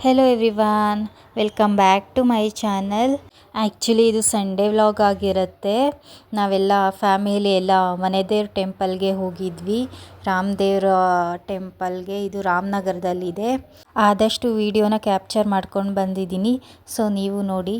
Hello everyone, welcome back to my channel. Actually ಇದು Sunday vlog ಆಗಿರುತ್ತೆ. ನಾವೆಲ್ಲ family ಎಲ್ಲ ಮನೆದೇವ್ರ ಟೆಂಪಲ್ಗೆ ಹೋಗಿದ್ವಿ, ರಾಮದೇವ್ರ ಟೆಂಪಲ್ಗೆ. ಇದು ರಾಮನಗರದಲ್ಲಿದೆ. ಆದಷ್ಟು ವಿಡಿಯೋನ ಕ್ಯಾಪ್ಚರ್ ಮಾಡ್ಕೊಂಡು ಬಂದಿದ್ದೀನಿ, ಸೊ ನೀವು ನೋಡಿ.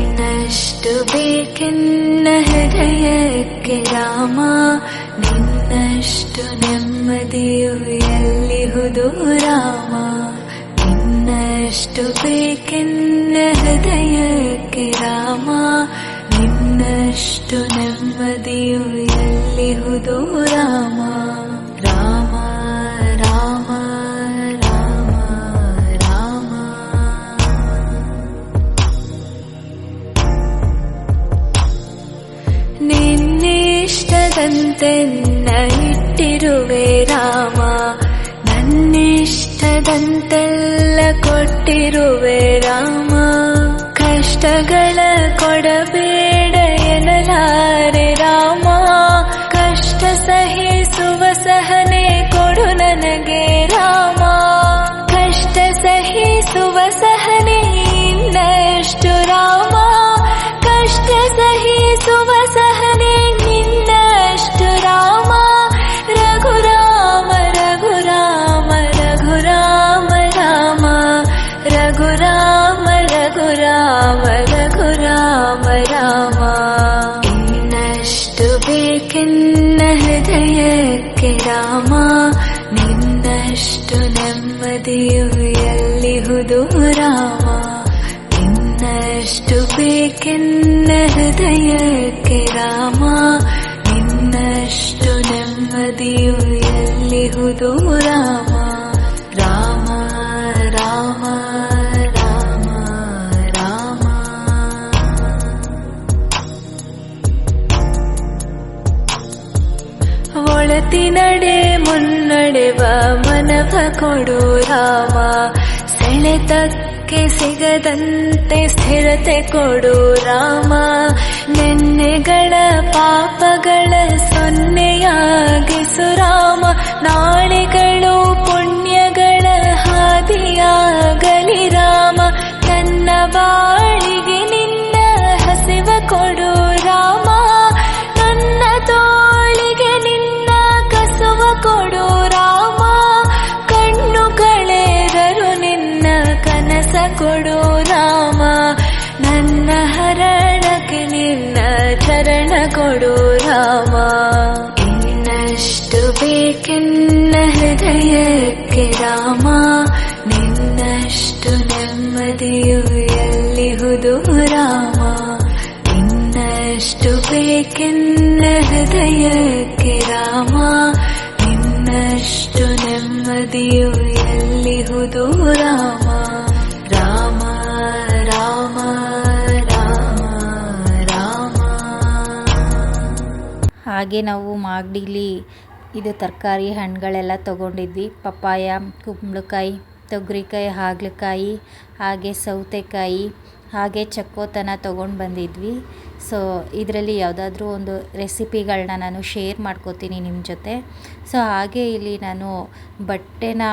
ಇನ್ನಷ್ಟು ಬೇಕೆನ್ನ ಹೃದಯಕ್ಕೆ ರಾಮ, ನಿನ್ನಷ್ಟು ನೆಮ್ಮದಿಯು ಎಲ್ಲಿಹುದು ರಾಮ. ಇನ್ನಷ್ಟು ಬೇಕೆನ್ನ ಹೃದಯಕ್ಕೆ ರಾಮ, ನಿನ್ನಷ್ಟು ನೆಮ್ಮದಿಯು ಎಲ್ಲಿಹುದು ರಾಮ. ರಾಮ ರಾಮ ರಾಮ ರಾಮ. ನಿನ್ನಿಷ್ಟದಂತೆನ್ನ ಇಟ್ಟಿರುವೆ ರಾಮ, ನನ್ನಿಷ್ಟದಂತೆಲ್ಲ ಕೊಟ್ಟಿರುವೆ ರಾಮ. ಕಷ್ಟಗಳ ಕೊಡಬೇಡ ಎನ್ನಲಾರೆ ರಾಮ, ಕಷ್ಟ ಸಹಿಸುವ ಸಹನೆ ಕೊಡು ನನಗೆ ರಾಮ. ಕಷ್ಟ ಸಹಿಸುವ ಸಹನೆ ಇನ್ನಷ್ಟು ರಾಮ, ಕಷ್ಟ ಸಹಿಸುವ ಸಹನೆ ನಿನ್ನಷ್ಟು ರಾಮ. ರಘುರಾಮ ರಘುರಾಮ ರಘುರಾಮ ರಾಮ, ರಘುರಾಮ ರಘುರಾಮ ರಘುರಾಮ ರಾಮ. ಇನ್ನಷ್ಟು ಬೇಕೆನ್ನ ಹೃದಯಕ್ಕೆ ರಾಮ, ನಿನ್ನಷ್ಟು ನೆಮ್ಮದಿಯು ಎಲ್ಲಿಹುದು ರಾಮ. ಇನ್ನಷ್ಟು ಬೇಕೆನ್ನ ಹೃದಯಕ್ಕೆ ರಾಮ, ನಿನ್ನಷ್ಟು ನೆಮ್ಮದಿಯು ಎಲ್ಲಿಹುದು ರಾಮ. ರಾಮ ರಾಮ ರಾಮ ರಾಮ. ಒಳತಿನಡೆ ಮುನ್ನಡೆವ ಮನವ ಕೊಡು ರಾಮ, ಸೆಳೆತಕ್ಕೆ ಸಿಗದಂತೆ ಸ್ಥಿರತೆ ಕೊಡು ರಾಮ. ನೆನ್ನೆಗಳ ಪಾಪಗಳ ಸೊನ್ನೆಯಾಗಿಸು ರಾಮ, ನಾಳೆಗಳು ಪುಣ್ಯಗಳ ಹಾದಿಯಾಗಲಿ ರಾಮ. ನನ್ನ ಬಾಳಿಗೆ ನಿನ್ನ ಹಸಿವ ಕೊಡು ರಾಮ, ನನ್ನ ತೋಳಿಗೆ ನಿನ್ನ ಕಸುವ ಕೊಡು ರಾಮ. ಕಣ್ಣು ಕಳೆದರು ನಿನ್ನ ಕನಸ ಕೊಡು ರಾಮ, ನನ್ನ ಹರಣಕ್ಕೆ ನಿನ್ನ ಚರಣ ಕೊಡು ರಾಮ. ಇನ್ನಷ್ಟು ಬೇಕೆನ್ನ ಹೃದಯಕ್ಕೆ ರಾಮ, ನಿನ್ನಷ್ಟು ನೆಮ್ಮದಿಯು ಎಲ್ಲಿಹುದು ರಾಮ. ಇನ್ನಷ್ಟು ಬೇಕೆನ್ನ ಹೃದಯಕ್ಕೆ ರಾಮ, ನಿನ್ನಷ್ಟು ನೆಮ್ಮದಿಯು ಎಲ್ಲಿಹುದು ರಾಮ. ರಾಮ ರಾಮ ರಾಮ ರಾಮ. ಹಾಗೆ ನಾವು ಮಾಗಡಿಲಿ ಇದು ತರಕಾರಿ ಹಣ್ಣುಗಳೆಲ್ಲ ತೊಗೊಂಡಿದ್ವಿ. ಪಪ್ಪಾಯ, ಕುಂಬಳಕಾಯಿ, ತೊಗರಿಕಾಯಿ, ಹಾಗಲಕಾಯಿ, ಹಾಗೆ ಸೌತೆಕಾಯಿ, ಹಾಗೆ ಚಕ್ಕೋತನ ತೊಗೊಂಡು ಬಂದಿದ್ವಿ. ಸೊ ಇದರಲ್ಲಿ ಯಾವುದಾದ್ರೂ ಒಂದು ರೆಸಿಪಿಗಳನ್ನ ನಾನು ಶೇರ್ ಮಾಡ್ಕೋತೀನಿ ನಿಮ್ಮ ಜೊತೆ. ಸೊ ಹಾಗೆ ಇಲ್ಲಿ ನಾನು ಬಟ್ಟೆನ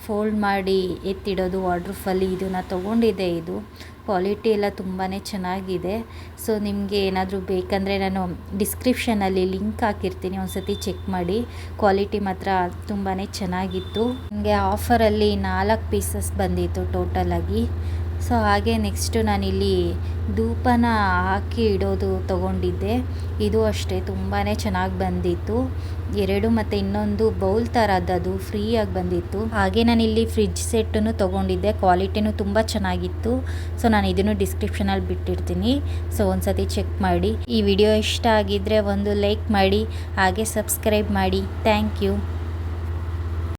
ಫೋಲ್ಡ್ ಮಾಡಿ ಎತ್ತಿಡೋದು ವಾರ್ಡ್ರೋಬಲ್ಲಿ ಇದನ್ನು ತೊಗೊಂಡಿದ್ದೆ. ಇದು ಕ್ವಾಲಿಟಿ ಎಲ್ಲ ತುಂಬಾ ಚೆನ್ನಾಗಿದೆ. ಸೊ ನಿಮಗೆ ಏನಾದರೂ ಬೇಕಂದರೆ ನಾನು ಡಿಸ್ಕ್ರಿಪ್ಷನಲ್ಲಿ ಲಿಂಕ್ ಹಾಕಿರ್ತೀನಿ, ಒಂದು ಸತಿ ಚೆಕ್ ಮಾಡಿ. ಕ್ವಾಲಿಟಿ ಮಾತ್ರ ತುಂಬಾ ಚೆನ್ನಾಗಿತ್ತು. ನನಗೆ ಆಫರಲ್ಲಿ 4 ಪೀಸಸ್ ಬಂದಿತ್ತು ಟೋಟಲಾಗಿ. ಸೊ ಹಾಗೆ ನೆಕ್ಸ್ಟು ನಾನಿಲ್ಲಿ ಧೂಪನ ಹಾಕಿ ಇಡೋದು ತೊಗೊಂಡಿದ್ದೆ. ಇದು ಅಷ್ಟೇ ತುಂಬಾ ಚೆನ್ನಾಗಿ ಬಂದಿತ್ತು. 2 ಮತ್ತು ಇನ್ನೊಂದು ಬೌಲ್ ಥರದ್ದು ಫ್ರೀಯಾಗಿ ಬಂದಿತ್ತು. ಹಾಗೆ ನಾನಿಲ್ಲಿ ಫ್ರಿಡ್ಜ್ ಸೆಟ್ಟನ್ನು ತೊಗೊಂಡಿದ್ದೆ, ಕ್ವಾಲಿಟಿನೂ ತುಂಬ ಚೆನ್ನಾಗಿತ್ತು. ಸೊ ನಾನು ಇದನ್ನು ಡಿಸ್ಕ್ರಿಪ್ಷನಲ್ಲಿ ಬಿಟ್ಟಿರ್ತೀನಿ, ಸೊ ಒಂದು ಸತಿ ಚೆಕ್ ಮಾಡಿ. ಈ ವಿಡಿಯೋ ಇಷ್ಟ ಆಗಿದ್ದರೆ ಒಂದು ಲೈಕ್ ಮಾಡಿ, ಹಾಗೆ ಸಬ್ಸ್ಕ್ರೈಬ್ ಮಾಡಿ. Thank you.